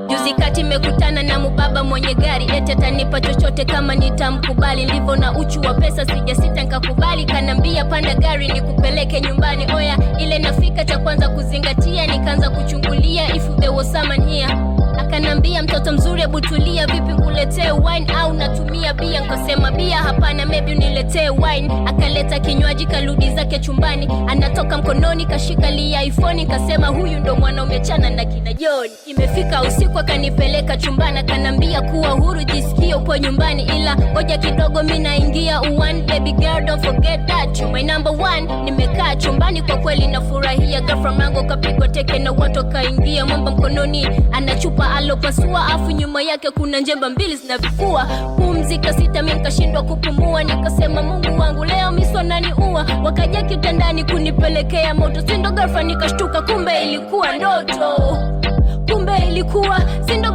Juzi kati mekutana na mubaba mwenye gari, eti atanipa chochote kama nitamkubali. Nilivyo na uchu wa pesa sijasita nikakubali. Kanambia panda gari nikupeleke nyumbani. Oya ile nafika cha kwanza kuzingatia, nikaanza kuchungulia if there was someone here. Akanambia mtoto mzuri hebu tulia, vipi nguletee wine au natumia bia? Nikasema bia hapana, maybe uniletee wine. Akaleta kinywaji karudi zake chumbani, anatoka mkononi kashika lia iPhone. Nikasema huyu ndo mwanaume chana na kina John. Imefika usiku akanipeleka chumbani, akanambia kuwa huru jisikie upo nyumbani, ila ngoja kidogo mimi naingia uwani. Baby girl don't forget that you my number one. Nimekaa chumbani kwa kweli nafurahia, girlfriend yangu kapigwa teke na watu kaingia. Mwamba mkononi anachupa alopasua, afu nyuma yake kuna njemba mbili zinavifua. Pumzika sita mimi nikashindwa kupumua, nikasema Mungu wangu leo miswa nani ua. Wakaja kitandani kunipelekea moto, sindo girlfriend nikashtuka kumbe ilikuwa ndoto. Kumbe ilikuwa sindo